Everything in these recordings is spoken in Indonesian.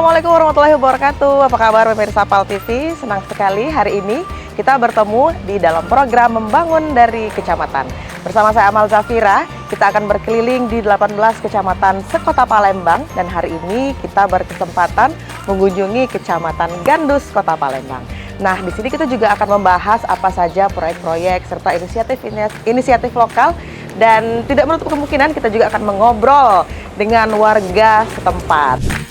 Assalamualaikum warahmatullahi wabarakatuh. Apa kabar pemirsa PAL TV? Senang sekali hari ini kita bertemu di dalam program Membangun dari Kecamatan. Bersama saya Amal Zafira, kita akan berkeliling di 18 kecamatan sekota Palembang dan hari ini kita berkesempatan mengunjungi Kecamatan Gandus, Kota Palembang. Nah, di sini kita juga akan membahas apa saja proyek-proyek serta inisiatif lokal dan tidak menutup kemungkinan kita juga akan mengobrol dengan warga setempat.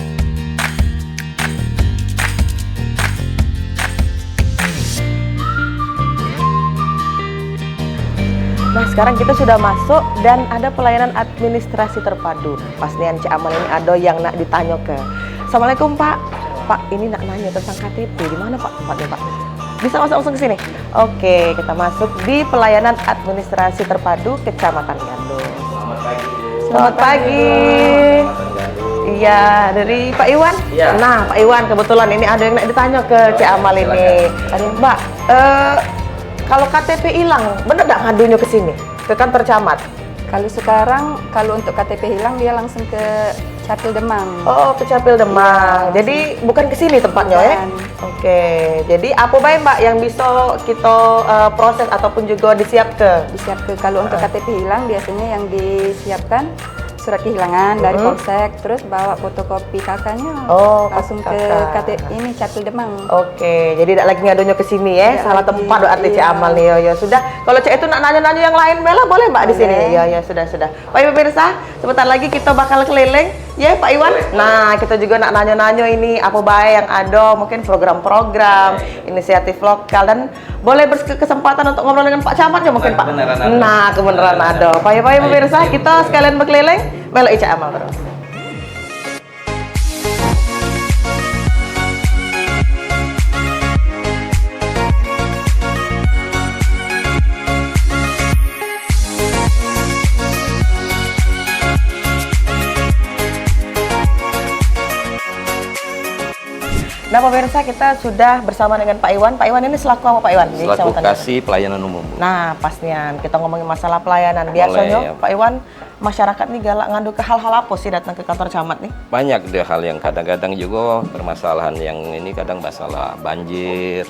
Nah, sekarang kita sudah masuk dan ada pelayanan administrasi terpadu. Pasnian Cik Amal ini ada yang nak ditanya ke. Assalamualaikum Pak. Pak, ini nak nanya tentang KTP. Di mana Pak tempatnya Pak? Bisa masuk langsung ke sini? Oke, kita masuk di pelayanan administrasi terpadu Kecamatan Gandus. Selamat pagi. Selamat pagi. Iya, dari Pak Iwan? Iya. Nah, Pak Iwan, kebetulan ini ada yang nak ditanya ke Cik Amal ini. Ada Mbak, kalau KTP hilang, bener nggak ngadunya ke sini? Ke kantor camat? Kalau sekarang, kalau untuk KTP hilang dia langsung ke Capil Demang. Oh, ke Capil Demang. Ya. Jadi bukan ke sini tempatnya ya? Bukan. Oke. Jadi apa baik Mbak yang bisa kita proses ataupun juga disiapkan? Disiapkan. Kalau untuk KTP hilang biasanya yang disiapkan surat kehilangan dari Polsek, terus bawa fotokopi kakaknya, Oh, langsung ke kakak. KTP ini Capil Demang. Oke, jadi tidak lagi ngadunya ke sini ya? Tidak Salah lagi, tempat berarti Cik iya. Amal nih. Ya sudah. Kalau Cik itu nak nanya-nanya yang lain, Mela boleh Mbak di sini? Boleh. Ya sudah. Baik pemirsa, sebentar lagi kita bakal keliling. Ya Pak Iwan. Nah, kita juga nak nanya-nanya ini apa baik yang ada, mungkin program-program, inisiatif lokal dan boleh berkesempatan untuk ngobrol dengan Pak Camat ya mungkin Pak. Kebenaran ada. Nah, kebenaran ada. Baik pemirsa, kita sekalian berkeliling. Mela Cik Amal terus. Nah pemirsa, kita sudah bersama dengan Pak Iwan. Pak Iwan ini selaku apa Pak Iwan? Di Selaku Kecamatan kasih pelayanan umum. Bu. Nah, pasnya kita ngomongin masalah pelayanan. Biasanya Boleh, ya. Pak Iwan, masyarakat nih galak ngadu ke hal-hal apa sih datang ke kantor camat nih? Banyak deh hal yang kadang-kadang juga permasalahan yang ini kadang masalah banjir,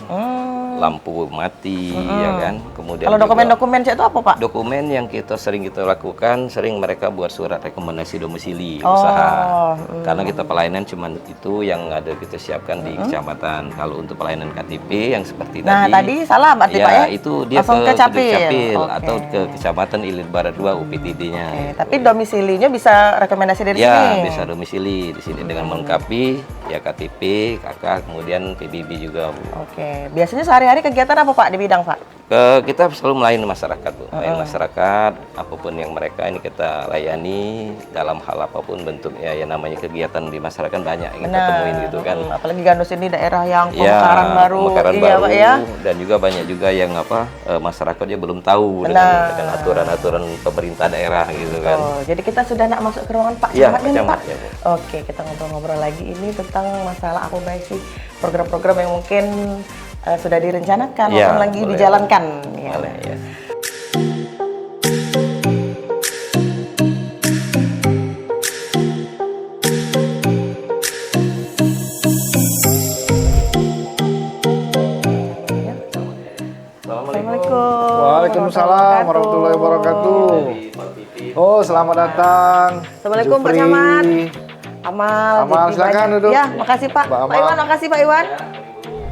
lampu mati, ya kan. Kemudian Kalau juga dokumen-dokumen itu apa Pak? dokumen yang sering kita lakukan, sering mereka buat surat rekomendasi domisili usaha. Karena kita pelayanan cuma itu yang ada kita siapkan di kecamatan. Kalau untuk pelayanan KTP yang seperti Nah, tadi salah berarti ya, Pak ya? itu dia Langsung ke Capil. Oke. atau ke Kecamatan Ilir Barat 2 UPTD-nya. Oke, tapi domisilinya bisa rekomendasi dari Ya, sini? bisa domisili di sini dengan melengkapi ya KTP, KK, kemudian PBB juga. Bu. Oke, biasanya sehari-hari kegiatan apa Pak di bidang Pak? Kita selalu melayani masyarakat, Bu. Melayani masyarakat, apapun yang mereka ini kita layani dalam hal apapun bentuknya. Ya namanya kegiatan di masyarakat banyak yang kita temuin gitu kan. Apalagi Gandus ini daerah yang Ya, pemekaran baru. pemekaran Iya baru, Pak ya? dan juga banyak juga yang masyarakatnya belum tahu Benar. dengan aturan-aturan pemerintah daerah gitu kan. Oh, jadi kita sudah nak masuk ke ruangan Pak Iya, Camat Pak ini Camat, Pak. ya, Bu. Oke, kita ngobrol-ngobrol lagi ini tentang masalah apa baik sih program-program yang mungkin sudah direncanakan Ya, maupun lagi boleh. dijalankan. Ya. Boleh, ya. Assalamualaikum. Waalaikumsalam warahmatullahi wabarakatuh. Oh, selamat datang. Assalamualaikum Pak Jufri. Camat. Amal, Amal, jadi silakan banyak. duduk. Ya, makasih Pak. Mbak Pak Amal. Iwan, makasih Pak Iwan.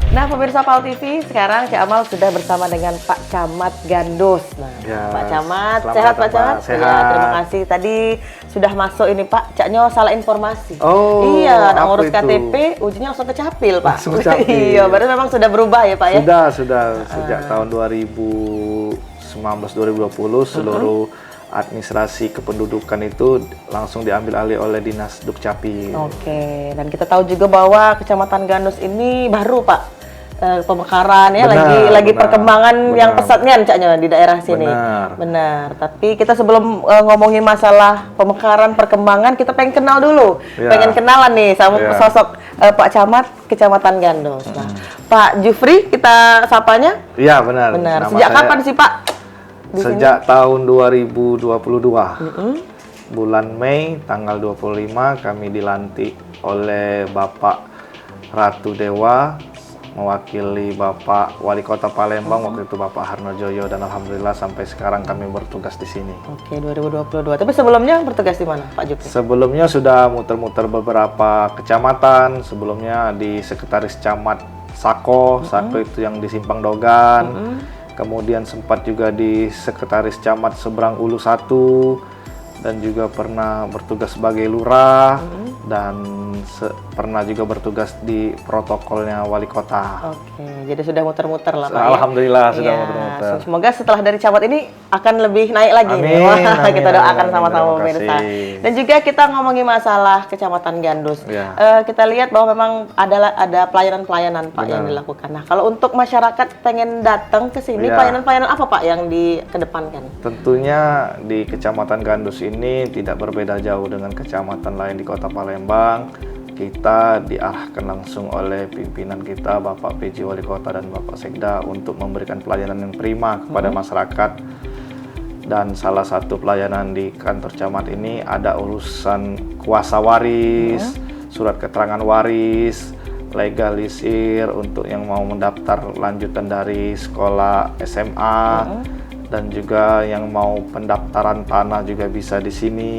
Nah, pemirsa PAL TV, sekarang Cik Amal sudah bersama dengan Pak Camat Gandus. Nah, Ya, Pak Camat, selamat sehat datang, Pak Camat? Pak. Sehat. Ya, terima kasih. Tadi sudah masuk ini Pak, Caknya salah informasi. Oh, iya, nak apa ngurus itu? KTP, ujinya langsung ke Capil Pak. Langsung ke Capil. Iya, berarti memang sudah berubah ya Pak ya? Sudah sejak tahun 2019-2020 seluruh administrasi kependudukan itu langsung diambil alih oleh Dinas Dukcapil. Oke, dan kita tahu juga bahwa Kecamatan Gandus ini baru Pak. Pemekaran ya, Benar, lagi benar, perkembangan yang benar. pesatnya Caknya di daerah sini. Benar. Tapi kita sebelum ngomongin masalah pemekaran perkembangan, kita pengen kenal dulu. Ya. Pengen kenalan nih sama Ya. sosok Pak Camat Kecamatan Gandus. Nah, Pak Jufri kita sapanya? Iya, benar. Benar. Nama Sejak saya kapan sih Pak? Di Sejak tahun 2022. Bulan Mei tanggal 25 kami dilantik oleh Bapak Ratu Dewa mewakili Bapak Wali Kota Palembang waktu itu Bapak Harnojoyo, dan alhamdulillah sampai sekarang kami bertugas di sini. Oke, 2022. Tapi sebelumnya bertugas di mana, Pak Jupri? Sebelumnya sudah muter-muter beberapa kecamatan, sebelumnya di Sekretaris Camat Sako itu yang di Simpang Dogan. Kemudian sempat juga di Sekretaris Camat Seberang Ulu 1, dan juga pernah bertugas sebagai lurah, dan pernah juga bertugas di protokolnya wali kota. Oke, jadi sudah muter-muter lah Pak. Alhamdulillah sudah Iya. muter-muter. Semoga setelah dari camat ini akan lebih naik lagi. Amin, Wah, amin, kita doakan amin, sama-sama terima pemirsa. kasih. Dan juga kita ngomongin masalah Kecamatan Gandus. Ya. Kita lihat bahwa memang ada pelayanan-pelayanan Pak yang Benar. dilakukan. Nah, kalau untuk masyarakat pengen datang ke sini, Ya. pelayanan-pelayanan apa Pak yang dikedepankan? Tentunya di Kecamatan Gandus ini tidak berbeda jauh dengan kecamatan lain di Kota Palembang. Kita diarahkan langsung oleh pimpinan kita, Bapak PJ Wali Kota dan Bapak Sekda, untuk memberikan pelayanan yang prima kepada masyarakat. Dan salah satu pelayanan di kantor camat ini ada urusan kuasa waris, surat keterangan waris, legalisir untuk yang mau mendaftar lanjutan dari sekolah SMA, dan juga yang mau pendaftaran tanah juga bisa di sini,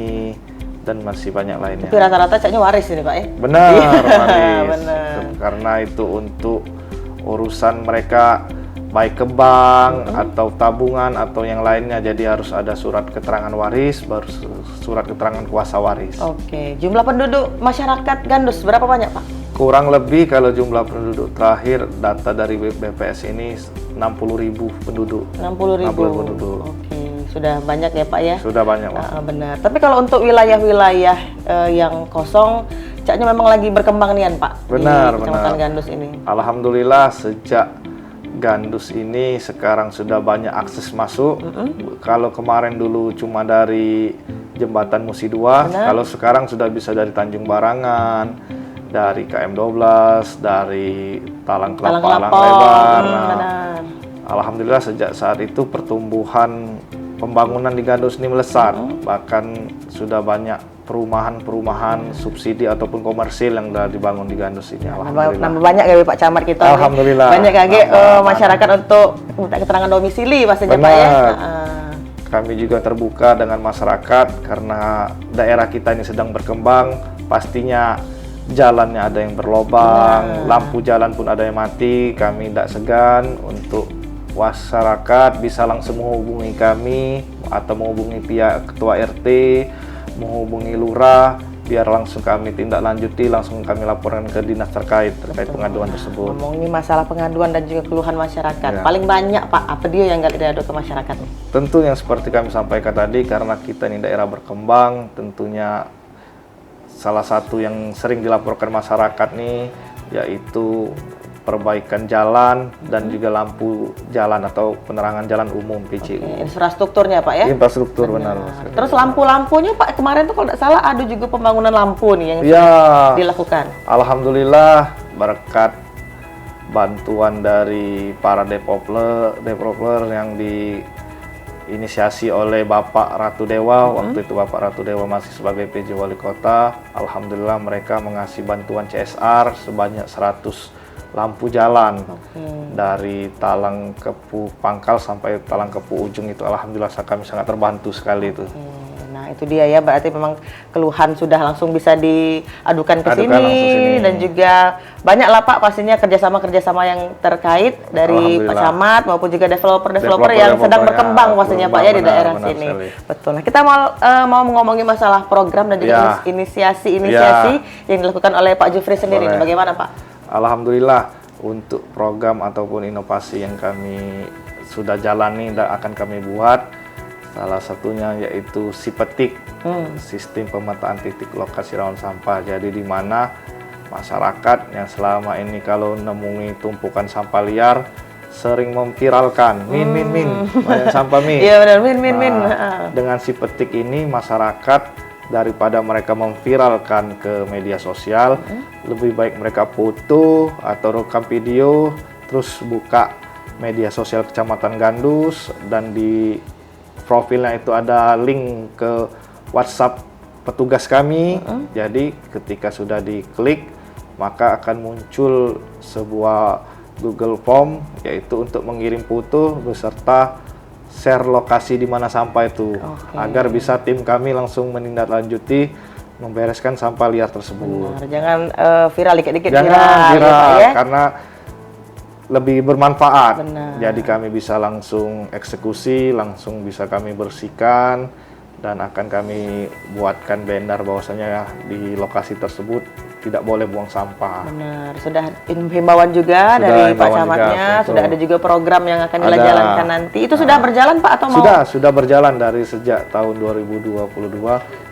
dan masih banyak lainnya. Tapi rata-rata caknya waris ini Pak ya? Benar, waris. Benar. Karena itu untuk urusan mereka baik ke bank atau tabungan atau yang lainnya, jadi harus ada surat keterangan waris, baru surat keterangan kuasa waris. Oke, jumlah penduduk masyarakat Gandus berapa banyak Pak? Kurang lebih kalau jumlah penduduk terakhir data dari BPS ini 60.000 penduduk. 60.000 penduduk. Oke, sudah banyak ya Pak ya? Sudah banyak, Pak. Benar. Tapi kalau untuk wilayah-wilayah yang kosong, caknya memang lagi berkembang nian Pak Benar, di Kecamatan benar. Gandus ini. Alhamdulillah sejak Gandus ini sekarang sudah banyak akses masuk. Kalau kemarin dulu cuma dari Jembatan Musi 2, kalau sekarang sudah bisa dari Tanjung Barangan, dari KM12, dari Talang Kelapa, Alang Lebar. Nah, Benar. alhamdulillah sejak saat itu pertumbuhan pembangunan di Gandus ini melesat. Bahkan sudah banyak perumahan-perumahan subsidi ataupun komersil yang sudah dibangun di Gandus ini. Alhamdulillah. Nambah banyak ya Pak Camat kita. Alhamdulillah. Banyak lagi Nambah. masyarakat untuk minta keterangan domisili pastinya Pak ya. Benar. Kami juga terbuka dengan masyarakat karena daerah kita ini sedang berkembang, pastinya jalannya ada yang berlobang, lampu jalan pun ada yang mati. Kami tidak segan untuk masyarakat bisa langsung menghubungi kami atau menghubungi pihak ketua RT, menghubungi lurah, biar langsung kami tindak lanjuti, langsung kami laporkan ke dinas terkait pengaduan tersebut. Ngomongin masalah pengaduan dan juga keluhan masyarakat. Ya. Paling banyak Pak, apa dia yang nggak diadu ke masyarakat? Tentu yang seperti kami sampaikan tadi, karena kita ini daerah berkembang, tentunya salah satu yang sering dilaporkan masyarakat nih yaitu perbaikan jalan dan juga lampu jalan atau penerangan jalan umum PCU. Infrastrukturnya Pak ya? Infrastruktur benar. Terus lampu-lampunya Pak, kemarin tuh kalau tidak salah ada juga pembangunan lampu nih yang Ya, dilakukan. alhamdulillah berkat bantuan dari para developer yang diinisiasi oleh Bapak Ratu Dewa. Waktu itu Bapak Ratu Dewa masih sebagai PJ Wali Kota. Alhamdulillah mereka mengasih bantuan CSR sebanyak 100 lampu jalan dari Talang Kepu Pangkal sampai Talang Kepu Ujung itu. Alhamdulillah kami sangat terbantu sekali itu. Nah itu dia ya, berarti memang keluhan sudah langsung bisa diadukan ke Adukan sini, langsung sini. dan juga banyak lah Pak pastinya kerjasama yang terkait dari Pak Alhamdulillah. Camat maupun juga developer yang sedang Developer-developernya berkembang pastinya Pak ya di benar, daerah benar sini. sekali. Betul. Nah kita mau ngomongin masalah program dan juga Ya. inisiasi yang dilakukan oleh Pak Jufri sendiri. Boleh. Nih, bagaimana Pak? Alhamdulillah untuk program ataupun inovasi yang kami sudah jalani dan akan kami buat, salah satunya yaitu Sipetik, sistem pemetaan titik lokasi rawan sampah. Jadi di mana masyarakat yang selama ini kalau nemui tumpukan sampah liar sering memviralkan min banyak sampah min. Iya benar, min. Nah, dengan Sipetik ini masyarakat daripada mereka memviralkan ke media sosial, lebih baik mereka foto atau rekam video, terus buka media sosial Kecamatan Gandus, dan di profilnya itu ada link ke WhatsApp petugas kami. Jadi ketika sudah diklik, maka akan muncul sebuah Google Form, yaitu untuk mengirim foto beserta share lokasi di mana sampah itu, agar bisa tim kami langsung menindaklanjuti membereskan sampah liar tersebut. Benar, jangan viral dikit-dikit Jangan viral, ya. karena lebih bermanfaat. Benar. Jadi kami bisa langsung eksekusi, langsung bisa kami bersihkan, dan akan kami buatkan banner bahwasanya di lokasi tersebut tidak boleh buang sampah. Benar, sudah himbauan juga dari Pak himbauan Camatnya, juga, sudah ada juga program yang akan dijalankan nanti. Itu sudah berjalan Pak atau mau? Sudah berjalan dari sejak tahun 2022.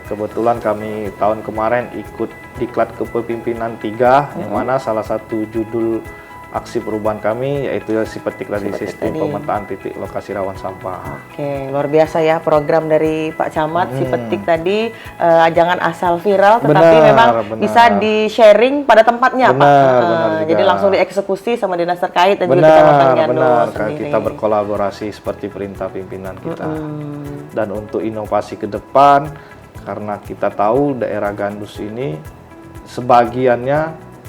Kebetulan kami tahun kemarin ikut diklat kepemimpinan 3, yang mana salah satu judul aksi perubahan kami yaitu si petik tadi, sistem pemetaan titik lokasi rawan sampah. Oke, luar biasa ya program dari Pak Camat si petik tadi, jangan asal viral tetapi memang bisa di-sharing pada tempatnya Pak. Benar jadi juga. langsung dieksekusi sama dinas terkait dan juga Kecamatan Gandus Benar, sendiri. kita berkolaborasi seperti perintah pimpinan kita. Dan untuk inovasi ke depan, karena kita tahu daerah Gandus ini sebagiannya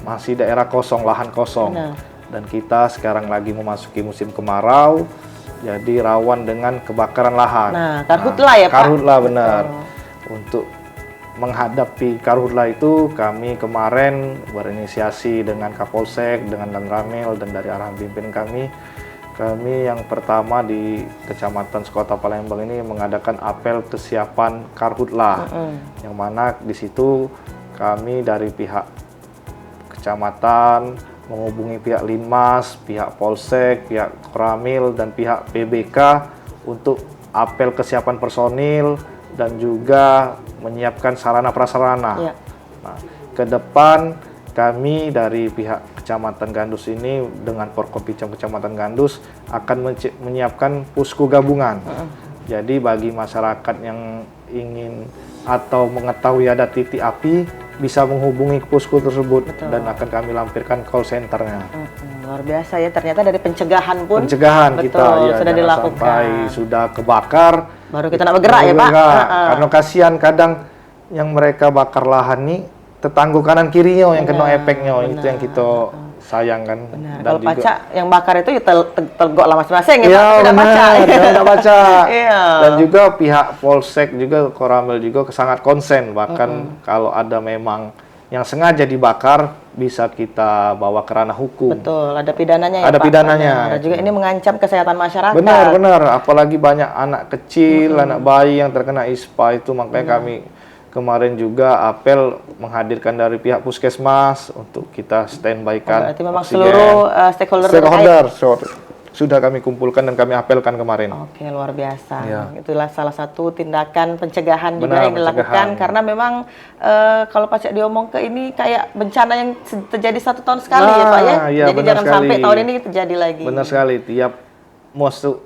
masih daerah kosong, lahan kosong. Benar. Dan kita sekarang lagi memasuki musim kemarau, jadi rawan dengan kebakaran lahan. Nah, karhutla ya Pak? Karhutla, benar. Untuk menghadapi karhutla itu, kami kemarin berinisiasi dengan Kapolsek, dengan Lanramil, dan dari arahan pimpinan kami yang pertama di Kecamatan Sekota Palembang ini mengadakan apel kesiapan karhutla, yang mana di situ kami dari pihak kecamatan menghubungi pihak Linmas, pihak Polsek, pihak Koramil, dan pihak PBK untuk apel kesiapan personil dan juga menyiapkan sarana prasarana. Ya. Nah, ke depan kami dari pihak Kecamatan Gandus ini dengan Porkompicam Kecamatan Gandus akan menyiapkan posko gabungan. Jadi bagi masyarakat yang ingin atau mengetahui ada titik api, bisa menghubungi posko tersebut. Betul. Dan akan kami lampirkan call centernya. Luar biasa ya, ternyata dari pencegahan pun Pencegahan betul, kita ya, sudah jangan dilakukan. sampai sudah kebakar Baru kita nak bergerak ya Pak. Karena kasihan kadang yang mereka bakar lahan nih tetangga kanan kirinya yang kena efeknya, itu yang kita sayangkan. Benar. Dan Kalau juga pacak yang bakar itu ya telgok lah masing-masing ya iya, Pak, tidak benar, pacak. tidak baca. Iya. Dan juga pihak Polsek juga Koramil juga sangat konsen, bahkan kalau ada memang yang sengaja dibakar bisa kita bawa ke ranah hukum. Betul, ada pidananya ya Ada Pak. pidananya. Benar. Dan juga ini mengancam kesehatan masyarakat. Benar, apalagi banyak anak kecil, anak bayi yang terkena ISPA itu, makanya kami kemarin juga apel menghadirkan dari pihak puskesmas untuk kita standby-kan. Berarti memang oksigen. seluruh stakeholder sudah kami kumpulkan dan kami apelkan kemarin. Oke, luar biasa. Iya. Itulah salah satu tindakan pencegahan juga Benar, yang dilakukan pencegahan. karena memang kalau Pak diomong ke ini kayak bencana yang terjadi 1 tahun sekali ya Pak ya. Iya, Jadi benar jangan sekali. sampai tahun ini terjadi lagi. Benar sekali, tiap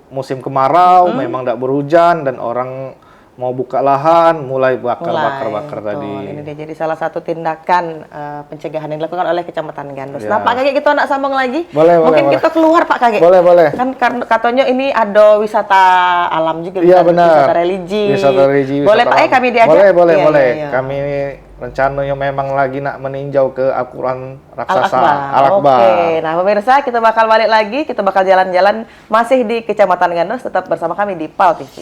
musim kemarau memang tidak berhujan dan orang mau buka lahan mulai bakar Betul. tadi. Ini dia jadi salah satu tindakan pencegahan yang dilakukan oleh Kecamatan Gandus. Ya. Nah Pak Kakek, kita nak sambung lagi. Boleh, Mungkin boleh. kita keluar Pak Kakek. Boleh. Kan katanya ini ada wisata alam juga. Iya, kan? benar. Wisata religi. Wisata religi. Boleh Pak, kami diajak? Boleh. Iya. Kami rencananya memang lagi nak meninjau ke Al-Quran raksasa. Al-Akbar. Oke, nah pemirsa kita bakal balik lagi, kita bakal jalan-jalan masih di Kecamatan Gandus, tetap bersama kami di PAL TV.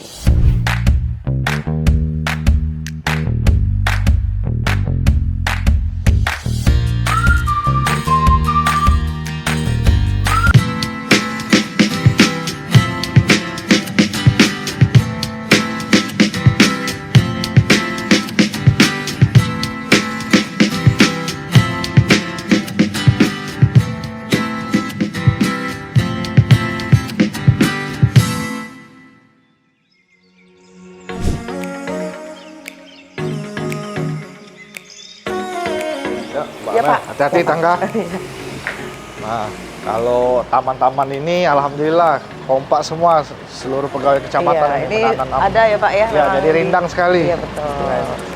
Mbak Iya, Mel, Pak. hati-hati tangga. Nah, kalau taman-taman ini alhamdulillah kompak semua seluruh pegawai kecamatan Iya, yang ini menanam. ada ya Pak ya? Ya, memang jadi rindang sekali. Iya betul.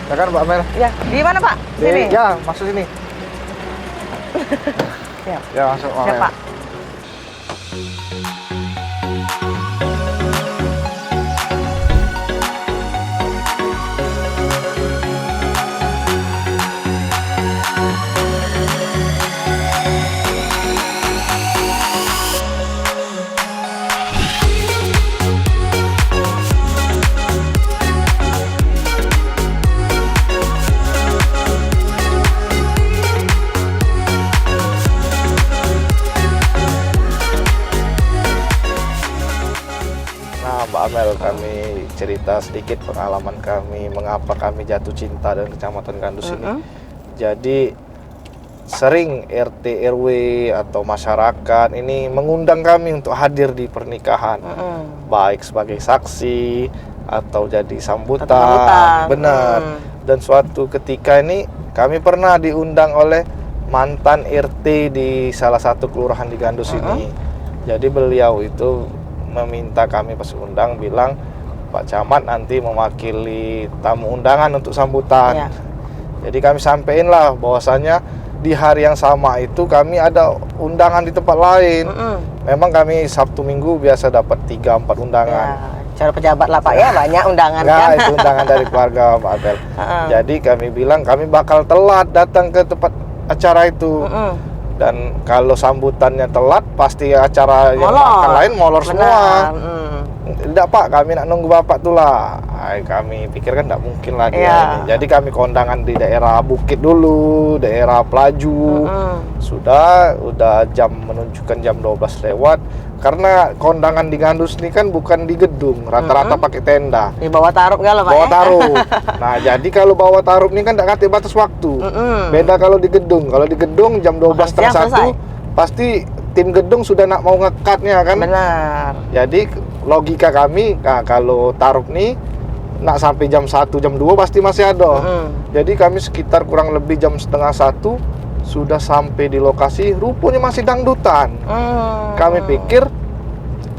Ya kan Mbak Mel? Ya, di mana Pak? Sini. Ya, masuk sini. Siap. Ya, masuk Mbak Siap Mel. Pak. Mbak Amel, kami cerita sedikit pengalaman kami, mengapa kami jatuh cinta dengan Kecamatan Gandus ini. Jadi sering RT RW atau masyarakat ini mengundang kami untuk hadir di pernikahan, baik sebagai saksi atau jadi sambutan. Benar. Dan suatu ketika ini kami pernah diundang oleh mantan RT di salah satu kelurahan di Gandus ini. Jadi beliau itu meminta kami pas undang, bilang Pak Camat nanti mewakili tamu undangan untuk sambutan. Jadi kami sampaikan lah bahwasanya di hari yang sama itu kami ada undangan di tempat lain. Memang kami Sabtu Minggu biasa dapat 3-4 undangan. Cara pejabat lah Pak ya, banyak undangan Nggak, kan. itu undangan dari keluarga Pak Abel. Jadi kami bilang kami bakal telat datang ke tempat acara itu. Dan kalau sambutannya telat, pasti acara yang makan lain molor semua. Tidak Pak, kami nak nunggu Bapak tuh lah. Kami pikir kan tidak mungkin lagi ini. Jadi kami kondangan di daerah Bukit dulu, daerah Pelaju. Udah jam menunjukkan jam 12 lewat. Karena kondangan di Gandus ini kan bukan di gedung, rata-rata pakai tenda. Di bawah tarup galau Pak. Bawah tarup. Nah, jadi kalau bawah tarup ini kan tidak kasih batas waktu. Beda kalau di gedung. Kalau di gedung jam 12:30 pasti tim gedung sudah nak mau ngekatnya kan. Benar. Jadi logika kami, nah, kalau tarup nih nak sampai jam 1, jam 2 pasti masih ada. Jadi kami sekitar kurang lebih jam setengah 1 sudah sampai di lokasi, rupanya masih dangdutan. Kami pikir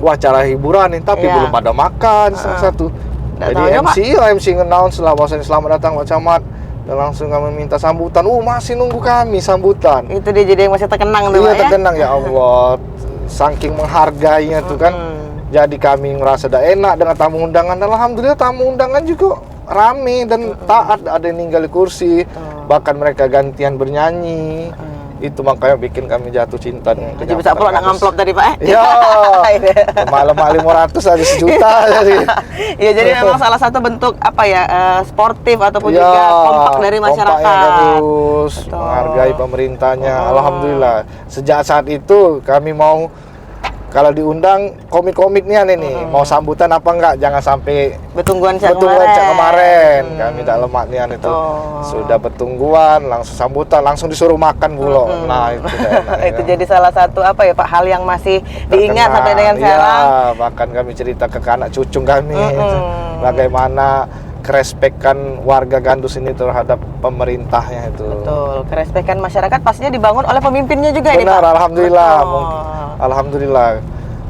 wah acara hiburan nih, tapi belum pada makan setengah 1. Jadi MC nge-announce lah bahwasanya selamat datang Pak Camat, dan langsung kami minta sambutan. Masih nunggu kami sambutan. Itu dia jadi yang masih terkenang tuh Pak ya. Terkenang ya Allah. Saking menghargainya tuh kan. Jadi kami ngerasa dah enak dengan tamu undangan. Dan alhamdulillah tamu undangan juga rame dan taat, ada yang ninggal di kursi. Bahkan mereka gantian bernyanyi. Itu makanya bikin kami jatuh cinta dengan Jadi bisa pula nak ngamplop tadi Pak ya. Malam 500 ada 1 juta jadi. Ya jadi memang salah satu bentuk apa ya, sportif ataupun juga kompak dari masyarakat. Terus menghargai pemerintahnya. Alhamdulillah. Sejak saat itu kami mau kalau diundang komit-komit nih mau sambutan apa enggak, jangan sampai betungguan cak kemarin. Kami tidak lemak nih itu. Sudah betungguan, langsung sambutan, langsung disuruh makan pula. Nah, itu itu jadi salah satu apa ya Pak, hal yang masih diingat sampai dengan sekarang. Bahkan kami cerita ke anak cucu kami bagaimana kerespekan warga Gandus ini terhadap pemerintahnya itu. Betul, kerespekan masyarakat pastinya dibangun oleh pemimpinnya juga. Benar, ini Pak. Alhamdulillah. Alhamdulillah.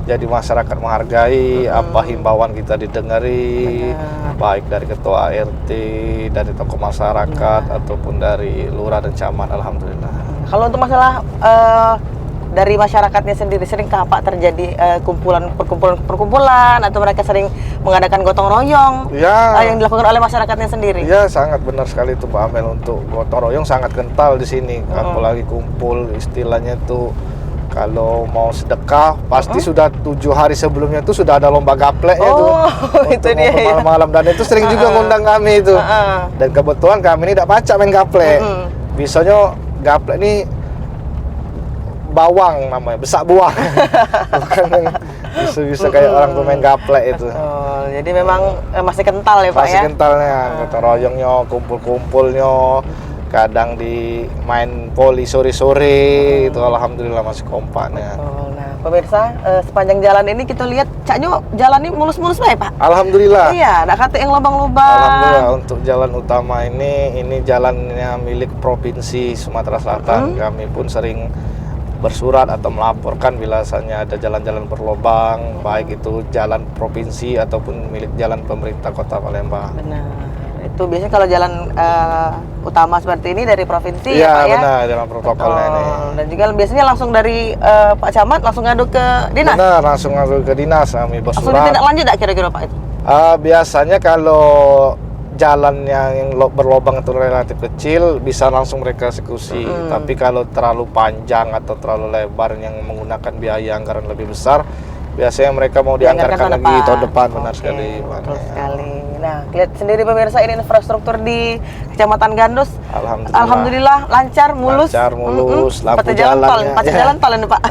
Jadi masyarakat menghargai apa himbauan kita didengari. Baik dari ketua RT, dari tokoh masyarakat ataupun dari lurah dan camat. Alhamdulillah. Kalau untuk masalah dari masyarakatnya sendiri, seringkah Pak terjadi perkumpulan atau mereka sering mengadakan gotong royong yang dilakukan oleh masyarakatnya sendiri? Ya, sangat benar sekali itu Pak Amel, untuk gotong royong sangat kental di sini. Apalagi kumpul, istilahnya tuh kalau mau sedekah pasti sudah 7 hari sebelumnya itu sudah ada lomba gapleknya tuh. Itu dia malam-malam, dan itu sering juga ngundang kami itu. Dan kebetulan kami ini tidak pacak main gaplek. Biasanya gaplek ini bawang namanya, besak buah. Bukan yang bisa kayak orang pemain gaplek itu. Jadi memang masih kental ya Pak ya? Masih kentalnya, gotong royongnya, kumpul-kumpulnya. Kadang di main poli sore-sore, itu alhamdulillah masih kompaknya. Nah pemirsa, sepanjang jalan ini kita lihat Caknyo jalan ini mulus-mulus lah ya Pak? Alhamdulillah. Iya, ada kata yang lubang-lubang. Alhamdulillah, untuk jalan utama ini jalannya milik Provinsi Sumatera Selatan. Kami pun sering bersurat atau melaporkan biasanya ada jalan-jalan berlubang, baik itu jalan provinsi ataupun milik jalan pemerintah Kota Palembang. Benar. Itu biasanya kalau jalan utama seperti ini dari provinsi ya Pak ya? Iya benar, jalan protokolnya ini. Dan juga biasanya langsung dari Pak Camat langsung ngadu ke dinas? Benar, langsung ngadu ke dinas, kami bersurat. Langsung ditindak lanjut tak kira-kira Pak itu? Biasanya kalau jalan yang berlobang itu relatif kecil bisa langsung mereka eksekusi. Tapi kalau terlalu panjang atau terlalu lebar yang menggunakan biaya anggaran lebih besar, biasanya mereka mau dianggarkan lagi tahun depan. Benar sekali. Betul sekali. Nah, lihat sendiri pemirsa, ini infrastruktur di Kecamatan Gandus. Alhamdulillah lancar, mulus. Lancar, mulus. Lampu jalannya. Jalan tol ini Pak.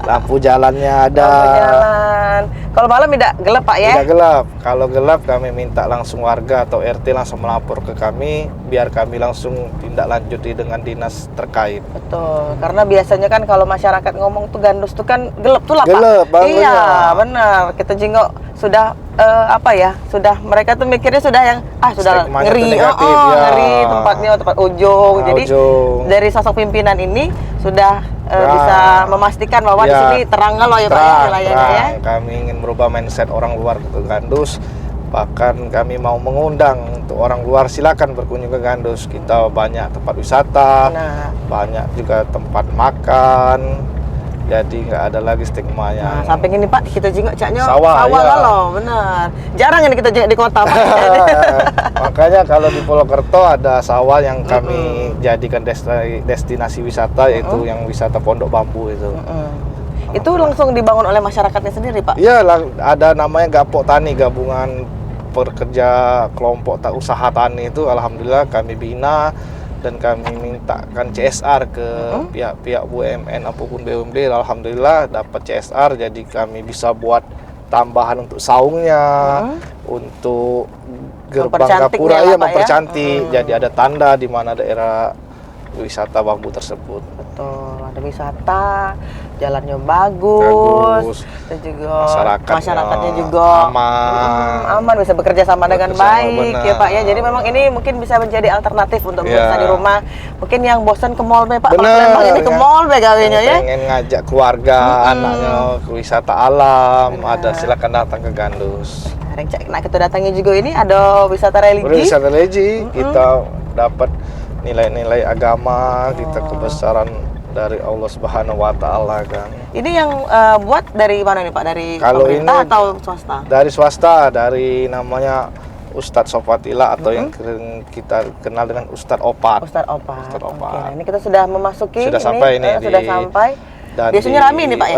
Lampu jalannya ada. Lampu jalannya ada. Lampu jalan. Kalau malam tidak gelap Pak ya? Tidak gelap. Kalau gelap kami minta langsung warga atau RT langsung melapor ke kami, biar kami langsung tindak lanjuti dengan dinas terkait. Betul, karena biasanya kan kalau masyarakat ngomong tuh gandus tuh kan gelap tuh lah Pak. Gelap, bangunnya. Iya, benar. Kita jengok sudah apa ya? Sudah mereka tuh mikirnya sudah yang sudah Stigmanya ngeri, tuh negatif, ya. ngeri tempatnya tempat ujung. Jadi Ujung. dari sosok pimpinan ini sudah bisa memastikan bahwa di Ya. sini terang loh ya Pak ya wilayahnya ya. Kami ingin merubah mindset orang luar ke Gandus. Bahkan kami mau mengundang untuk orang luar silakan berkunjung ke Gandus. Kita banyak tempat wisata, Nah. banyak juga tempat makan. Jadi nggak ada lagi stigma Nah, yang samping ini Pak kita jengok caknya Sawah, ya. loh, benar. Jarang ini kita jengok di kota Pak. Makanya kalau di Purwokerto ada sawah yang kami jadikan destinasi wisata, yaitu yang wisata Pondok Bambu itu. Itu langsung dibangun oleh masyarakatnya sendiri Pak. Iya, ada namanya Gapok Tani, gabungan pekerja kelompok usaha tani itu. Alhamdulillah kami bina dan kami mintakan CSR ke pihak-pihak BUMN ataupun BUMD. Alhamdulillah dapat CSR, jadi kami bisa buat tambahan untuk saungnya, untuk gerbang Mempercantiknya gapura lah, ya, Pak, ya. mempercantik. Jadi ada tanda di mana daerah wisata bambu tersebut. Betul, ada wisata, jalannya bagus, dan juga masyarakatnya juga aman, bisa bekerja sama dengan baik ya Pak ya. Jadi memang ini mungkin bisa menjadi alternatif untuk pemirsa di rumah. Mungkin yang bosan ke mall Pak, Palembang ini ke mall gawenya ya. Pengen ngajak keluarga, anaknya ke wisata alam, ada silakan datang ke Gandus. Nah, kita datangi juga ini ada wisata religi. Wisata religi, kita dapat nilai-nilai agama, kita kebesaran dari Allah Subhanahu wa taala kan. Ini yang buat dari mana nih Pak? Dari Kalau pemerintah ini atau swasta? Dari swasta, dari namanya Ustadz Sofatila atau yang kita kenal dengan Ustadz Opat. Ustadz Opat. Ustadz Opat. Oke, nah ini kita sudah memasuki. Sudah sampai ini sudah sampai. Dan biasanya rame nih Pak ya?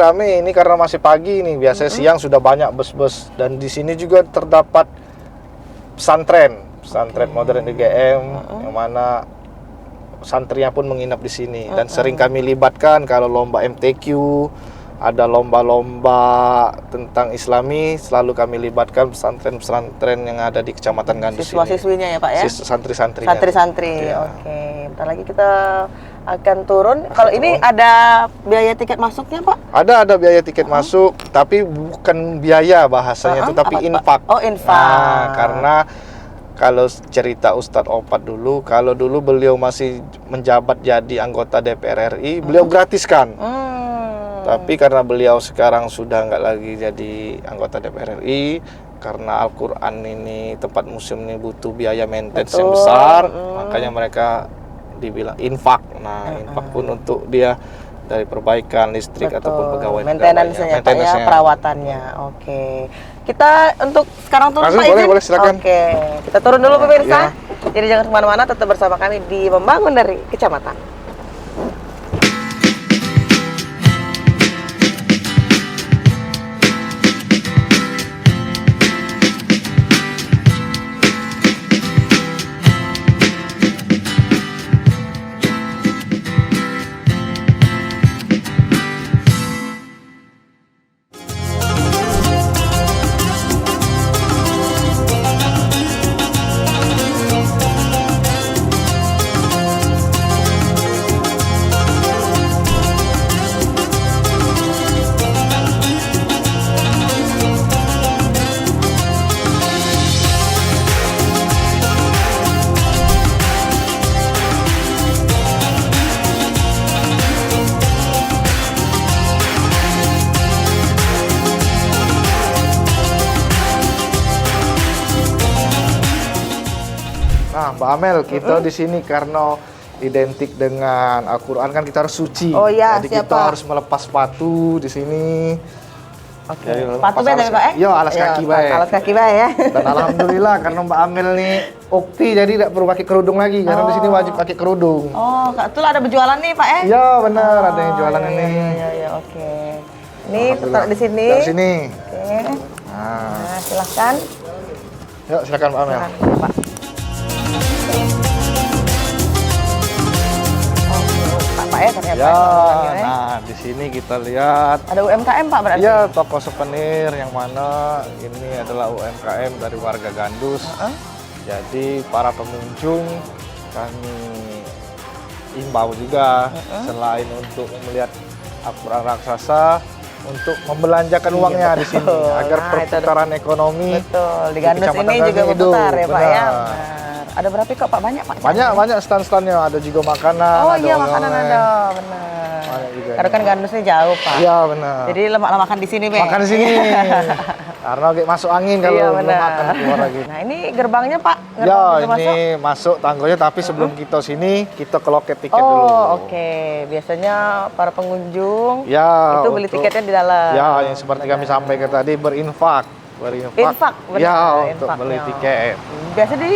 Rame ini karena masih pagi nih. Biasanya siang sudah banyak bus-bus, dan di sini juga terdapat pesantren modern IGM yang mana santrinya pun menginap di sini dan sering kami libatkan kalau lomba MTQ, ada lomba-lomba tentang Islami, selalu kami libatkan pesantren-pesantren yang ada di Kecamatan Gandus ini. Siswa-siswinya ya Pak ya? Santri-santrinya. Santri-santri. Ya. Oke, bentar lagi kita akan turun. Kalau ini ada biaya tiket masuknya Pak? Ada biaya tiket masuk, tapi bukan biaya bahasanya itu, tapi infak. Oh, infak. Nah, karena kalau cerita Ustadz Opat dulu, kalau dulu beliau masih menjabat jadi anggota DPR RI, beliau gratiskan. Tapi karena beliau sekarang sudah nggak lagi jadi anggota DPR RI, karena Al-Quran ini, tempat museum ini butuh biaya maintenance yang besar, makanya mereka dibilang infak. Nah, infak pun untuk dia dari perbaikan listrik ataupun pegawai maintenance-nya Pak ya, perawatannya. Oke. Kita untuk sekarang turun Pak izin? Boleh, silakan. Oke, kita turun dulu pemirsa. Jadi jangan kemana-mana, tetap bersama kami di Membangun dari Kecamatan. Nah, Mbak Amel, kita di sini karena identik dengan Al-Quran kan kita harus suci. Oh iya, jadi kita harus melepas sepatu di sini. Oke. Jadi Sepatu lepas baik Pak ya? Iya, alas kaki baik. Alas kaki baik ya. Dan alhamdulillah karena Mbak Amel nih ukti, jadi tidak perlu pakai kerudung lagi karena di sini wajib pakai kerudung. Oh, itu ada berjualan nih Pak ya? Iya, benar, ada yang jualan ini. Iya, oke. Ini tetap di sini. Dari sini. Oke. Nah, Silahkan. yuk silakan Mbak Amel. Silahkan, Pak. Oke, Pak Pak ya ternyata. Ya, Rombongannya, ya. nah di sini kita lihat Ada UMKM Pak berarti? ya toko souvenir yang mana ini adalah UMKM dari warga Gandus. Jadi para pengunjung kami imbau juga selain untuk melihat Al-Quran raksasa untuk membelanjakan uangnya di sini agar Nah, perputaran ekonomi Betul, di di Gandus kecamatan ini kami juga hidup. berputar ya Pak ya. Benar. Benar. Ada berapa kok Pak? Banyak Pak? Banyak stand-standnya, ada juga makanan. Oh ada iya oleh-oleh. makanan ada, benar. Banyak juga Karena ini. kan Gandusnya jauh Pak. Iya benar. Jadi lemak-lemak makan di sini Be. Makan di sini. Karena kayak masuk angin kalau Iya belum benar. makan keluar lagi. Nah ini gerbangnya Pak. Ya, Gerbang pintu ini masuk tanggulnya, tapi sebelum kita sini, kita ke loket tiket Oh dulu. oke. Biasanya para pengunjung Ya, itu beli untuk- tiketnya di dalam. Ya, yang seperti kami sampaikan tadi, berinfak. Infak, benar, Ya, untuk infaknya. beli tiket. Biasa di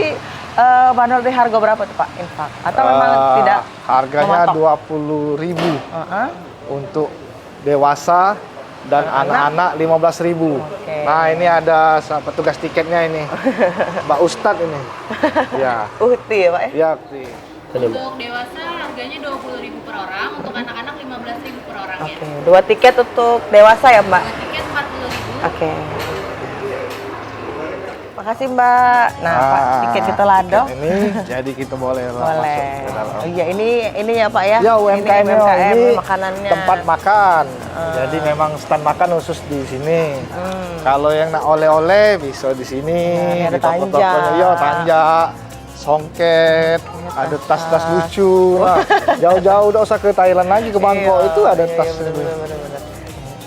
bandol di harga berapa tuh Pak infak? Atau memang tidak Harganya mematok? 20.000 Heeh. untuk dewasa dan anak-anak 15.000. Oke. Nah, ini ada petugas tiketnya ini. Mbak Ustadz ini. Ya. Uhti ya Pak ya? Ya, Untuk dewasa harganya 20.000 per orang, untuk anak-anak 15.000 per orang ya. Oke, 2 tiket untuk dewasa ya Mbak? Tiket 40.000. Oke. Makasih Mbak. Nah, Pak, tiket kita ladong. Ini jadi kita boleh masuk Boleh. ke dalam. Oh iya, ini ya Pak ya? Ya, UMKM ini makanannya. tempat makan. Jadi memang stand makan khusus di sini. Kalau yang nak oleh-oleh bisa di sini. Nah, ada di toko-tokonya. tanja. Ya, tanja, songket, ada tas-tas lucu. Nah, jauh-jauh udah usah ke Thailand lagi, ke Bangkok itu ada tas. Bener.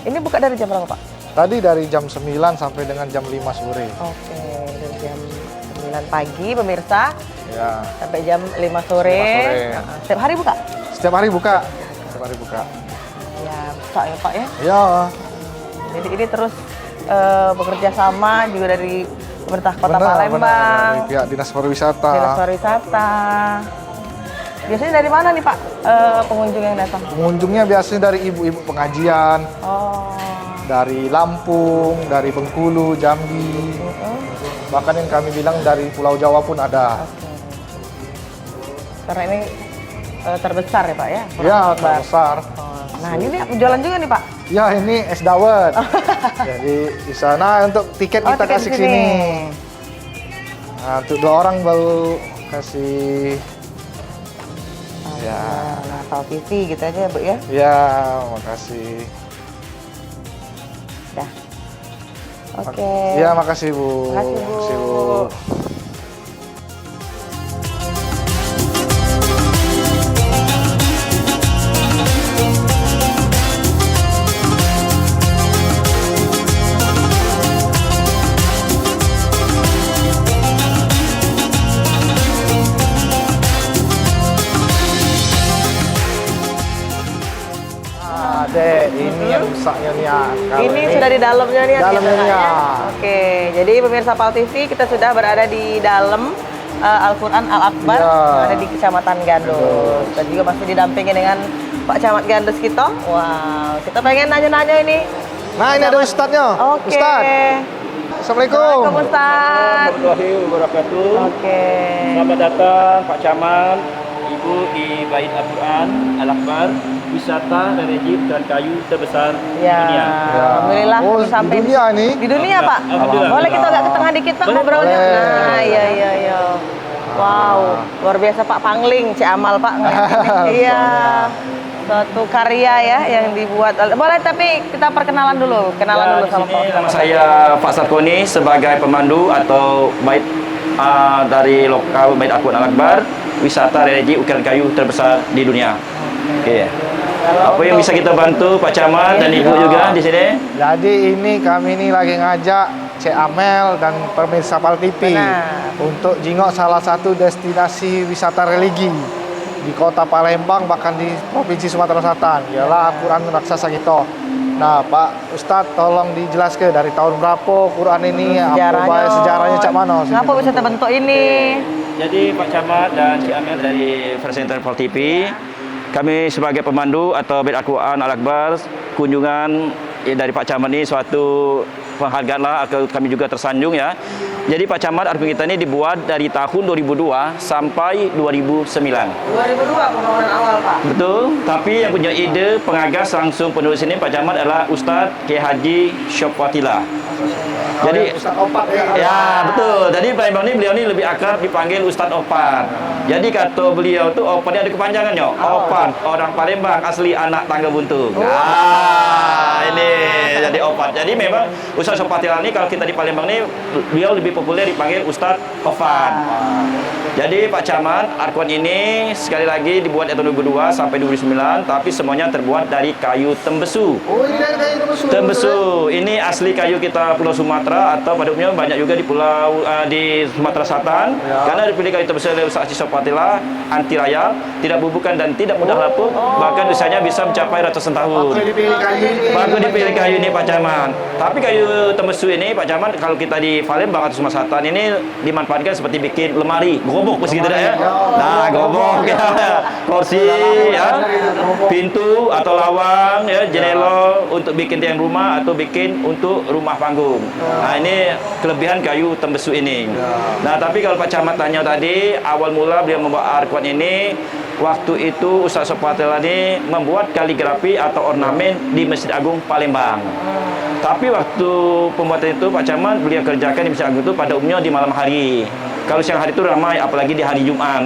Ini buka dari jam berapa Pak? Tadi dari jam 9 sampai dengan jam 5 sore. Oke, dari jam 9 pagi pemirsa Ya. sampai jam 5 sore. 5 sore. Nah, setiap hari buka? Setiap hari buka. Setiap hari buka. Ya, bisa ya Pak ya. Ya. Jadi ini terus bekerja sama juga dari pemerintah Kota Benar, Palembang, benar. Dari pihak Dinas Pariwisata. Dinas Pariwisata. Biasanya dari mana nih Pak pengunjung yang datang? Pengunjungnya biasanya dari ibu-ibu pengajian, Oh, dari Lampung, dari Bengkulu, Jambi. Bahkan yang kami bilang dari Pulau Jawa pun ada. karena ini terbesar ya Pak ya? Ya, Kurang terbesar. Oh, nah ini nih jualan juga nih Pak. Ya, ini es dawet. Jadi di sana untuk tiket kita tiket kasih di ke sini. Nah, untuk 2 orang baru kasih. Ya. Nah, Sal TV gitu aja Bu ya. Ya, makasih. Dah. Oke. Ya, makasih Bu. Makasih, Bu. Makasih, Bu. Dek, ini yang rusaknya nih ya. Kalau Ini sudah di dalamnya nih. Dalamnya ya, nih, Kak, ya. Oke, jadi pemirsa PAL TV kita sudah berada di dalam Al-Quran Al-Akbar Ya. yang ada di Kecamatan Gandus. Dan juga masih didampingi dengan Pak Camat Gandus kita. Wow, kita pengen nanya-nanya ini. Nah, ini ada ustadznya. Oke. Ustadz. Assalamualaikum. Assalamualaikum Ustaz. Warahmatullahi wabarakatuh. Oke. Selamat datang Pak Camat, Ibu di Bait Al-Quran Al-Akbar, wisata religi dan kayu terbesar di Ya, dunia. alhamdulillah Oh, kami sampai di dunia nih? Di dunia, Pak. Alhamdulillah. Boleh kita agak ke tengah dikit, Pak, Boleh. ngobrolnya? Boleh. Nah, iya. Wow, luar biasa Pak Pangling, Cik Amal, Pak. Iya. Suatu karya ya yang dibuat. Boleh tapi kita perkenalan dulu. Kenalan dulu sama Pak. Nama saya Pak Sarkoni sebagai pemandu atau bait dari lokal Bait Al-Quran Al-Akbar, wisata religi ukiran kayu terbesar di dunia. Oke. Apa yang bisa kita bantu Pak Camat dan Ibu juga di sini? Jadi ini kami ini lagi ngajak Cek Amel dan pemirsa PAL TV Benar. untuk jingok salah satu destinasi wisata religi di Kota Palembang bahkan di Provinsi Sumatera Selatan, ialah Al-Quran raksasa kita. Nah, Pak Ustadz tolong dijelaskan dari tahun berapa Quran ini, apa sejarahnya cak mana? Kenapa bisa terbentuk ini? Jadi Pak Camat dan Cik Amel dari presenter PAL TV, kami sebagai pemandu atau Bait Al-Quran Al-Akbar, kunjungan dari Pak Camat ini suatu penghargaan lah, kami juga tersanjung ya. Jadi Pak Camat, arkun kita ini dibuat dari tahun 2002 sampai 2009. 2002 pembangunan awal, Pak. Betul, tapi yang punya ide, pengagas langsung penulis ini Pak Camat adalah Ustadz Kiai Haji Syopwatila. Jadi Ustaz Opat ya betul. Jadi Palembang ini beliau ini lebih akrab dipanggil Ustadz Opat. Jadi kata beliau tuh Opat ada kepanjangannya. Opat, orang Palembang asli anak tangga buntung. Ini jadi Opat. Jadi memang Ustadz Syopwatila ini kalau kita di Palembang ini beliau lebih populer dipanggil Ustadz Opat. Jadi Pak Camat, arkon ini sekali lagi dibuat tahun 2002 sampai 2009, tapi semuanya terbuat dari kayu tembesu. Oh, ini dari kayu tembesu. Tembesu ini asli kayu kita Pulau Sumatera atau pada umumnya banyak juga di pulau di Sumatera Selatan. Karena dipilih kayu tembesu oleh Ustaz Syopwatila, anti rayap, tidak bubukan dan tidak mudah lapuk, bahkan usianya bisa mencapai ratusan tahun. Bagus dipilih kayu ini Pak Camat. Tapi kayu tembesu ini Pak Camat kalau kita di Palembang atau Sumatera Selatan ini dimanfaatkan seperti bikin lemari, gobok begitu ya. Nah, gobok ya. Kursi ya, pintu atau lawang ya, jendela untuk bikin tiang rumah atau bikin untuk rumah panggung. Nah, ini kelebihan kayu tembesu ini. Nah, tapi kalau Pak Camat tanya tadi, awal mula beliau membuat arkon ini, waktu itu Ustaz Syopwatila ini membuat kaligrafi atau ornamen di Masjid Agung Palembang. Tapi waktu pembuatan itu Pak Camat beliau kerjakan di Masjid Agung itu pada umumnya di malam hari. Kalau siang hari itu ramai, apalagi di hari Jumat.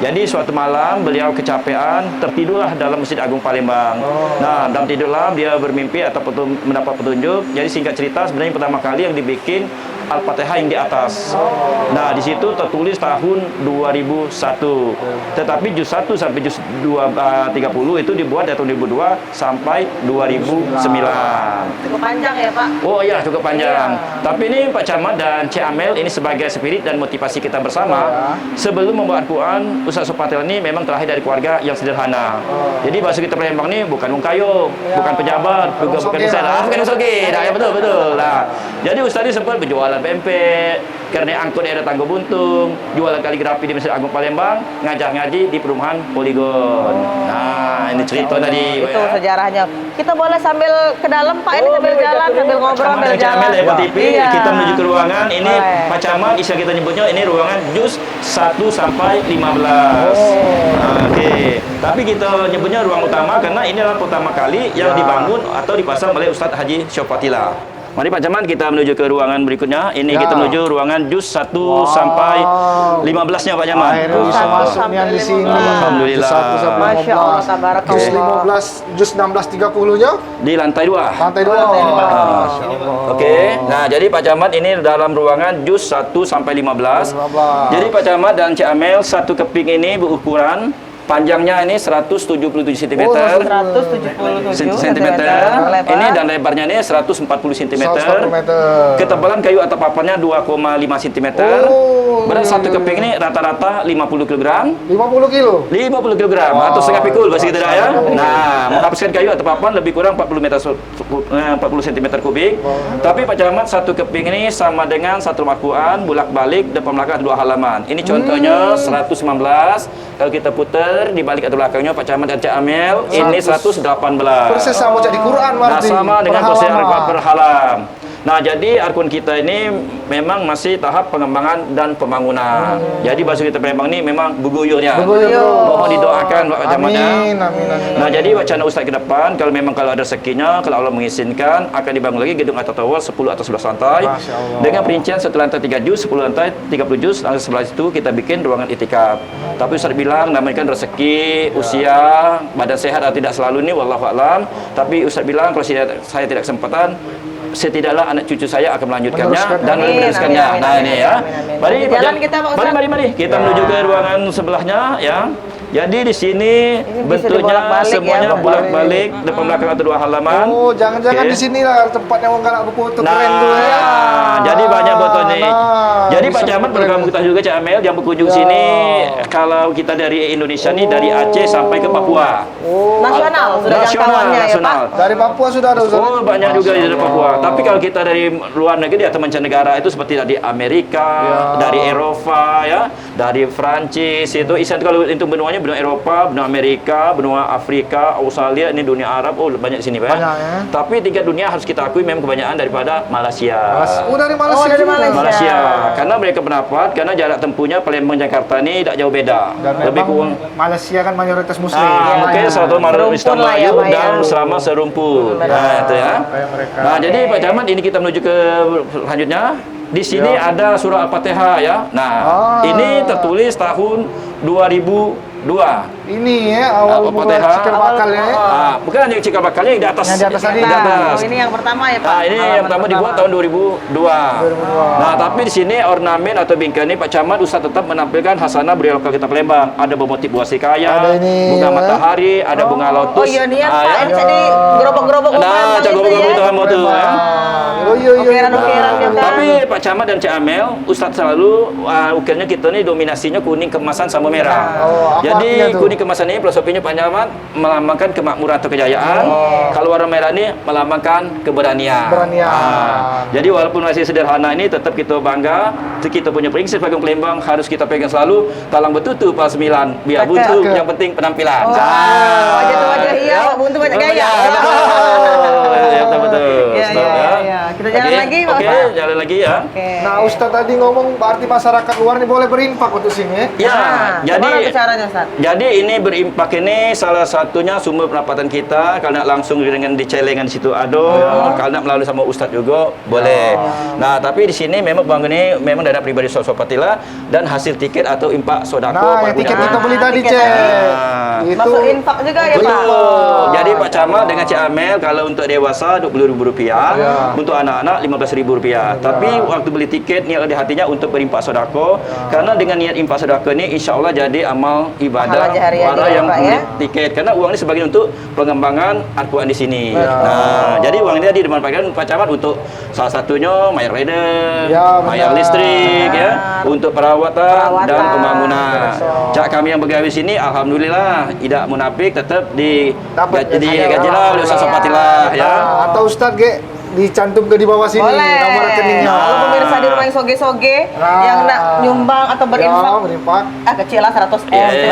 Jadi suatu malam beliau kecapean, tertidurlah dalam Masjid Agung Palembang. Nah, dalam tidurlah dia bermimpi atau mendapat petunjuk. Jadi singkat cerita sebenarnya pertama kali yang dibikin Al-Fatihah yang di atas. Nah, di situ tertulis tahun 2001. Tetapi juz 1 sampai juz 30 itu dibuat dari tahun 2002 sampai 2009. Cukup panjang ya, Pak? Oh iya, cukup panjang. Tapi ini Pak Camat dan Cik Amel ini sebagai spirit dan motivasi kita bersama. Sebelum membuat Al-Quran, Ustaz Syopwatila ini memang terlahir dari keluarga yang sederhana. Jadi bahasa kita Palembang ini bukan wong kayo, bukan pejabat, juga bukan ustaz. Bukan usogir. Ya betul. Nah, jadi Ustaz ini sempat berjualan pempek, karena angkut daerah Tangga Buntung, jualan kaligrafi di Masjid Agung Palembang, ngajar ngaji di perumahan Poligon. Nah, ini cerita tadi. Itu sejarahnya. Kita boleh sambil ke dalam, Pak, ini sambil jalan, sambil ngobrol, sambil Camat jalan. dari TV, Iya. kita menuju ke ruangan. Ini Boleh. Pak Camat, istilah kita nyebutnya ini ruangan juz 1 sampai 15. Oke. Tapi kita nyebutnya ruang utama karena ini adalah pertama kali yang dibangun atau dipasang oleh Ustadz Haji Syopwatila. Mari Pak Camat, kita menuju ke ruangan berikutnya. Ini kita menuju ruangan juz 1 sampai 15-nya Pak Camat. Akhirnya bisa masuknya di sini. Alhamdulillah. Juz 1 sampai Masya Allah, 15. tabarakallah. Juz 15, juz 16.30-nya Di lantai 2. lantai 2. Masya Allah. Oke. Nah, jadi Pak Camat ini dalam ruangan juz 1 sampai 15. Jadi Pak Camat dan Cik Amel, satu keping ini berukuran panjangnya ini 177 cm. 177 cm. Ini dan lebarnya ini 140 cm. 140 meter. Ketebalan kayu atap papannya 2,5 cm. Berat satu keping ini rata-rata 50 kg. 50 kilo. 50 kg atau setengah pikul bahasa kita ya. Nah, menghabiskan kayu atau papan lebih kurang 40 cm kubik. Tapi Pak Camat, satu keping ini sama dengan satu Al-Quran bolak-balik depan belakang 2 halaman. Ini contohnya 119. Kalau kita putar di balik atau belakangnya Pak Camat dan Cik Amel, ini 118. Persis sama cak di Quran Nah, berarti. sama dengan Per kursi halaman. per halam. Nah, jadi arkun kita ini memang masih tahap pengembangan dan pembangunan. Jadi bahasa kita Palembang ini memang beguyurnya. Mohon didoakan Pak Camat ya. Amin, amin, amin. Nah, jadi wacana Ustaz ke depan, kalau ada rezekinya, kalau Allah mengizinkan, akan dibangun lagi gedung atau tower 10 atau 11 lantai. Masya Allah. Dengan perincian 1 lantai 3 juz, 10 lantai 30 juz, langsung sebelah itu kita bikin ruangan itikaf. Tapi Ustaz bilang, namanya kan rezeki, usia, badan sehat atau tidak selalu ini, wallahu a'lam. Tapi Ustaz bilang, kalau saya tidak kesempatan, setidaknya anak cucu saya akan melanjutkannya dan meneruskannya. Nah, ini ya. Mari Jalan kita, Pak Ustaz. mari kita menuju ke ruangan sebelahnya ya. Jadi di sini bisa bentuknya dibolak-balik semuanya ya, bolak-balik depan belakang atau 2 halaman. Oh, jangan-jangan Oke. di sini lah tempatnya orang galak berfoto Nah, keren tuh ya. jadi banyak foto nih. Jadi Pak bisa Camat foto perlu keren. kamu ketahui juga Cak Amel yang berkunjung sini, kalau kita dari Indonesia nih dari Aceh sampai ke Papua. Nasional, sudah jangkauannya ya, Pak? nasional. Dari Papua sudah ada Ustaz. Oh, banyak juga dari Papua. Tapi kalau kita dari luar negeri atau mancanegara itu seperti dari Amerika, dari Eropa ya, dari Prancis itu isinya kalau itu benuanya benua Eropa, benua Amerika, benua Afrika, Australia, ini dunia Arab, banyak di sini, Pak. Banyak, ya. Tapi tingkat dunia harus kita akui memang kebanyakan daripada Malaysia. Dari Malaysia. dari juga. Malaysia. Karena mereka pendapat, karena jarak tempuhnya Palembang Jakarta ini tidak jauh beda. Dan Lebih kurang. Malaysia kan mayoritas muslim. Mungkin satu Serumpun Islam lah ya, Melayu Pak, ya. dan selama serumpun. Nah, itu ya. Kayak mereka. Nah, jadi Pak Camat, ini kita menuju ke selanjutnya. Di sini ada surah Al-Fatihah ya. Nah, ini tertulis tahun 2002. Ini ya awal mula Al-Fatihah. cikal bakalnya. Bukan hanya cikal bakalnya yang di atas. Yang di atas tadi. Di atas. Oh, ini yang pertama ya Pak? Nah, ini yang pertama dibuat tahun 2002. Nah, tapi di sini ornamen atau bingkai ini Pak Camat Ustaz tetap menampilkan hasanah budaya lokal kita Palembang. Ada bermotif buah sikaya, Ada ini, bunga ya. matahari, ada bunga lotus. Oh iya nih ya Pak, ya. jadi gerobak-gerobak Nah, cak gerobak-gerobak itu kamu tuh ya. Oh iya iya. Ukiran-ukiran Nah, kita. tapi Pak Camat dan Cik Amel, Ustadz selalu ukirnya kita nih dominasinya kuning kemasan sama merah. Oh, apa Jadi artinya tuh? kuning kemasan ini filosofinya Pak Camat melambangkan kemakmuran atau kejayaan. Kalau warna merah ini melambangkan keberanian. Jadi walaupun masih sederhana ini tetap kita bangga. Kita punya prinsip pegang Palembang harus kita pegang selalu. Talang betutu pas 9 biar buntu, yang penting penampilan. Wajah tuh wajah iya, buntu banyak gaya. Ya, betul. Iya, Stop, iya, iya. Kita jalan lagi, Pak Oke, Ustaz. jalan lagi ya. Nah, Ustadz tadi ngomong berarti masyarakat luar ini boleh berinfak untuk sini. Ya, jadi Gimana tuh caranya Ustaz? Jadi ini berimpak ini salah satunya sumber pendapatan kita. Kalau nak langsung dengan di celengan di situ ada, kalau nak melalui sama Ustadz juga boleh. Nah, tapi di sini memang bang ini memang dana pribadi Sopatila dan hasil tiket atau impak sodako. Nah, yang tiket kita beli tadi, tiket Cek. tadi. Masuk infak juga ya Pak? Betul. Jadi Pak Camat dengan Cik Amel kalau untuk dewasa Rp20.000, untuk anak-anak Rp15.000. Tapi waktu beli tiket niat di hatinya untuk berimpak sodako. Karena dengan niat impak sodako ini insya Allah jadi amal ibadah Pahala jariah para juga, yang Pak, beli ya? tiket. Karena uang ini sebagian untuk pengembangan Al-Quran di sini. Nah, jadi uang ini tadi dimanfaatkan Pak Camat untuk salah satunya bayar rider, bayar listrik, ya, untuk perawatan dan pembangunan. Cak kami yang bergawe sini, alhamdulillah tidak munafik, tetap di gaji lah oleh Ustaz Sopatila ya. Atau Ustadz dicantum ke di bawah sini Boleh. nomor rekeningnya. Kalau pemirsa di rumah yang soge-soge, yang nak nyumbang atau berinfak, kecil lah 100 M.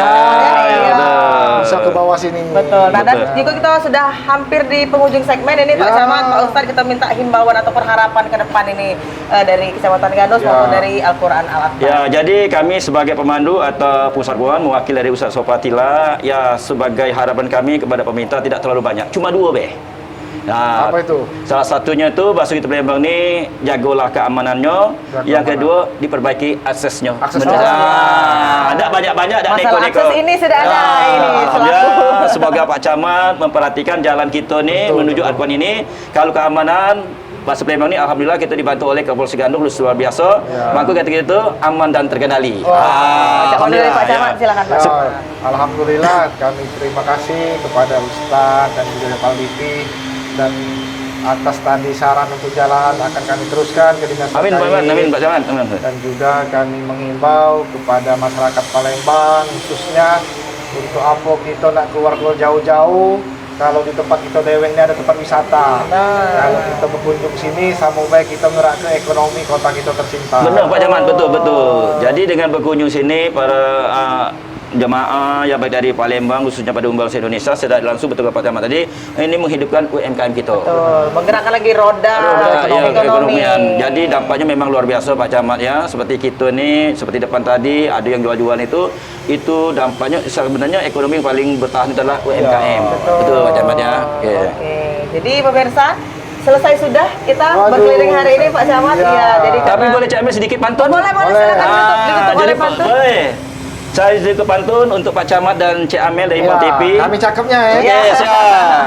Bisa ke bawah sini. Betul. Nah, dan juga kita sudah hampir di penghujung segmen ini Pak Camat, Pak Ustadz, kita minta himbauan atau harapan ke depan ini dari Kecamatan Gandus maupun dari Al-Quran Al-Akbar. Ya, jadi kami sebagai pemandu atau pusat hubungan mewakili dari Ustaz Sopatila, ya sebagai harapan kami kepada pemerintah tidak terlalu banyak, cuma 2 be. Nah, apa itu? Salah satunya itu Basuki Palembang ini jagalah keamanannya. Yang kedua diperbaiki aksesnya. Ada banyak-banyak ada Masalah neko-neko. akses ini sudah ada ini selaku. Ya, semoga Pak Camat memperhatikan jalan kita nih menuju Al-Quran ini. Kalau keamanan Basuki Palembang ini alhamdulillah kita dibantu oleh Kapolsek Gandus luar biasa. Maka kata kita itu aman dan terkendali. Alhamdulillah Pak Camat, silakan Pak. Alhamdulillah kami terima kasih kepada Ustadz dan juga Pak Lipi, dan atas tadi saran untuk jalan akan kami teruskan ke dinas Amin, terkait. amin, Pak Camat. Amin. Dan juga kami mengimbau kepada masyarakat Palembang khususnya untuk apa kita nak keluar jauh-jauh. Kalau di tempat kita dewek ini ada tempat wisata. Kalau kita berkunjung sini, sama baik kita ngerak ke ekonomi kota kita tercinta. Benar Pak Camat, betul. Jadi dengan berkunjung sini para jemaah yang baik dari Palembang khususnya pada Umbal se-Indonesia sudah langsung betul Pak Camat tadi ini menghidupkan UMKM kita. Betul, menggerakkan lagi roda ekonomi. Keekonomian. Jadi dampaknya memang luar biasa Pak Camat ya. Seperti kita nih, seperti depan tadi ada yang jual-jualan itu dampaknya sebenarnya ekonomi yang paling bertahan adalah UMKM. Betul Pak Camat ya. Oke. Jadi pemirsa, selesai sudah kita berkeliling hari ini Pak Camat. Iya, jadi Tapi boleh Cak Amel sedikit pantun? Boleh silakan ditutup oleh pantun. Boleh. Saya juga pantun untuk Pak Camat dan Cik Amel dari Mon TV. Kami cakepnya ya. Oke, siap.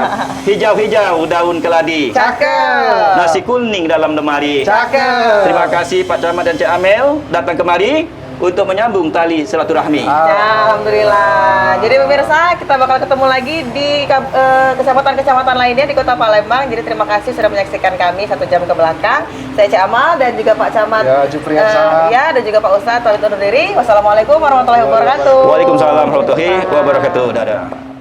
Hijau-hijau daun keladi. Cakep. Nasi kuning dalam lemari. Cakep. Terima kasih Pak Camat dan Cik Amel datang kemari untuk menyambung tali silaturahmi. Ya, alhamdulillah. Jadi pemirsa, kita bakal ketemu lagi di kecamatan-kecamatan lainnya di Kota Palembang. Jadi terima kasih sudah menyaksikan kami 1 jam ke belakang. Saya Cik Amal dan juga Pak Camat. Ya, Jupriyansa. Ya, dan juga Pak Ustadz. Pamit undur diri. Wassalamualaikum warahmatullahi wabarakatuh. Waalaikumsalam warahmatullahi wabarakatuh. Dadah.